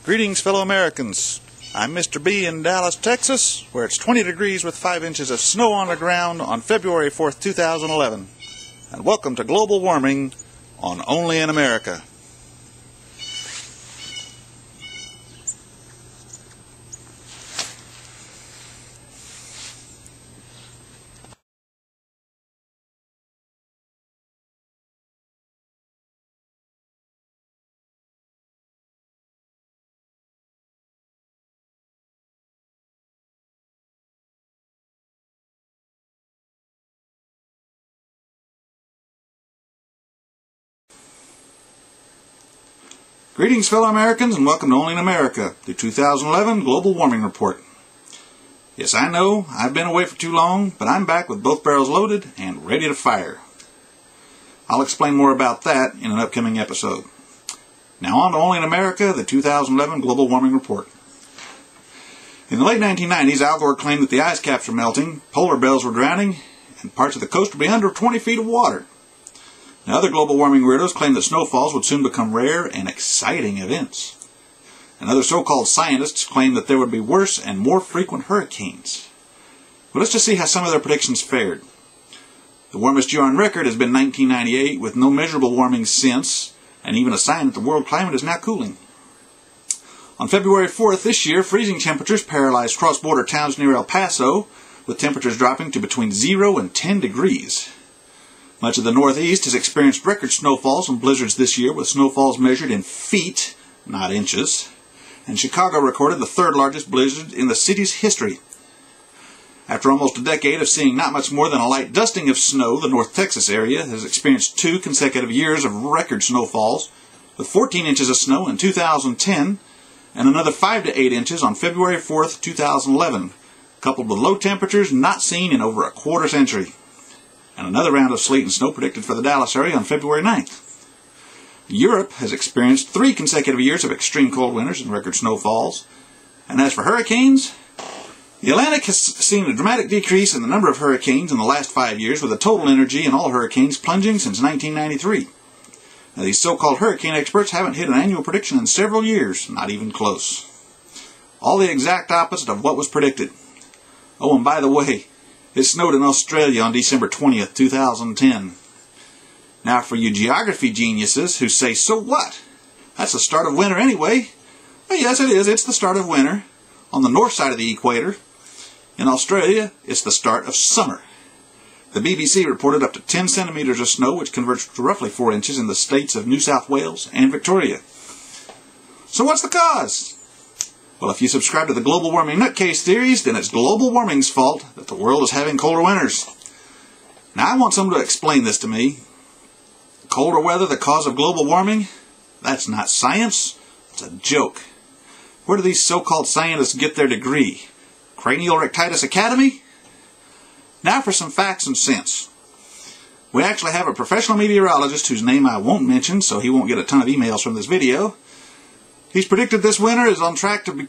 Greetings, fellow Americans. I'm Mr. B in Dallas, Texas, where it's 20 degrees with 5 inches of snow on the ground on February 4th, 2011. And welcome to Global Warming on Only in America. Greetings, fellow Americans, and welcome to Only in America, the 2011 Global Warming Report. Yes, I know, I've been away for too long, but I'm back with both barrels loaded and ready to fire. I'll explain more about that in an upcoming episode. Now on to Only in America, the 2011 Global Warming Report. In the late 1990s, Al Gore claimed that the ice caps were melting, polar bears were drowning, and parts of the coast would be under 20 feet of water. Now, other global warming weirdos claimed that snowfalls would soon become rare and exciting events. And other so-called scientists claimed that there would be worse and more frequent hurricanes. But let's just see how some of their predictions fared. The warmest year on record has been 1998, with no measurable warming since, and even a sign that the world climate is now cooling. On February 4th this year, freezing temperatures paralyzed cross-border towns near El Paso, with temperatures dropping to between 0 and 10 degrees. Much of the Northeast has experienced record snowfalls and blizzards this year, with snowfalls measured in feet, not inches. And Chicago recorded the third largest blizzard in the city's history. After almost a decade of seeing not much more than a light dusting of snow, the North Texas area has experienced 2 consecutive years of record snowfalls, with 14 inches of snow in 2010 and another 5 to 8 inches on February 4th, 2011, coupled with low temperatures not seen in over a quarter century. And another round of sleet and snow predicted for the Dallas area on February 9th. Europe has experienced 3 consecutive years of extreme cold winters and record snowfalls. And as for hurricanes, the Atlantic has seen a dramatic decrease in the number of hurricanes in the last 5 years, with the total energy in all hurricanes plunging since 1993. Now, these so-called hurricane experts haven't hit an annual prediction in several years, not even close. All the exact opposite of what was predicted. Oh, and by the way, it snowed in Australia on December 20th, 2010. Now for you geography geniuses who say, so what? That's the start of winter anyway. Well, yes, it is. It's the start of winter on the north side of the equator. In Australia, it's the start of summer. The BBC reported up to 10 centimeters of snow, which converts to roughly 4 inches in the states of New South Wales and Victoria. So what's the cause? Well, if you subscribe to the global warming nutcase theories, then it's global warming's fault that the world is having colder winters. Now, I want someone to explain this to me. Colder weather the cause of global warming? That's not science. It's a joke. Where do these so-called scientists get their degree? Cranial-Rectitis Academy? Now for some facts and sense. We actually have a professional meteorologist whose name I won't mention, so he won't get a ton of emails from this video. He's predicted this winter is on track to be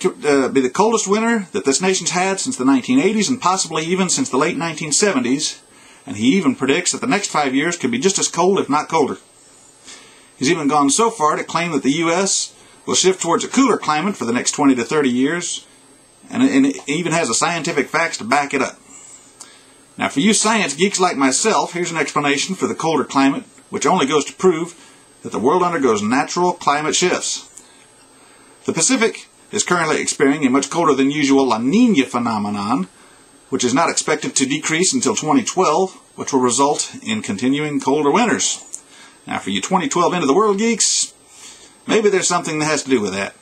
the coldest winter that this nation's had since the 1980s and possibly even since the late 1970s, and he even predicts that the next 5 years could be just as cold, if not colder. He's even gone so far to claim that the U.S. will shift towards a cooler climate for the next 20 to 30 years, and it even has the scientific facts to back it up. Now, for you science geeks like myself, here's an explanation for the colder climate, which only goes to prove that the world undergoes natural climate shifts. The Pacific is currently experiencing a much colder than usual La Niña phenomenon, which is not expected to decrease until 2012, which will result in continuing colder winters. Now, for you 2012 end of the world geeks, maybe there's something that has to do with that.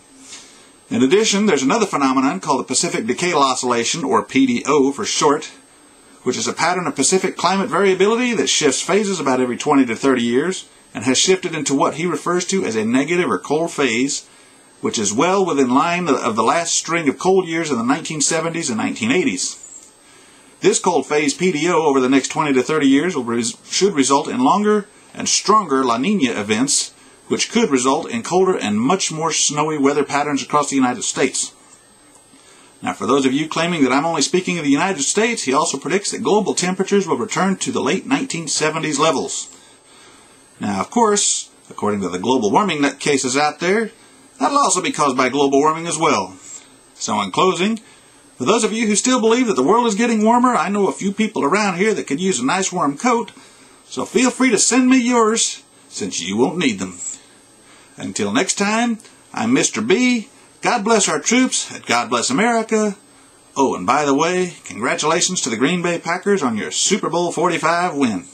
In addition, there's another phenomenon called the Pacific Decadal Oscillation, or PDO for short, which is a pattern of Pacific climate variability that shifts phases about every 20 to 30 years and has shifted into what he refers to as a negative or cold phase, which is well within line of the last string of cold years in the 1970s and 1980s. This cold phase PDO over the next 20 to 30 years should result in longer and stronger La Niña events, which could result in colder and much more snowy weather patterns across the United States. Now, for those of you claiming that I'm only speaking of the United States, he also predicts that global temperatures will return to the late 1970s levels. Now, of course, according to the global warming nutcases out there, That'll also be caused by global warming as well. So in closing, for those of you who still believe that the world is getting warmer, I know a few people around here that could use a nice warm coat, so feel free to send me yours, since you won't need them. Until next time, I'm Mr. B. God bless our troops, and God bless America. Oh, and by the way, congratulations to the Green Bay Packers on your Super Bowl 45 win.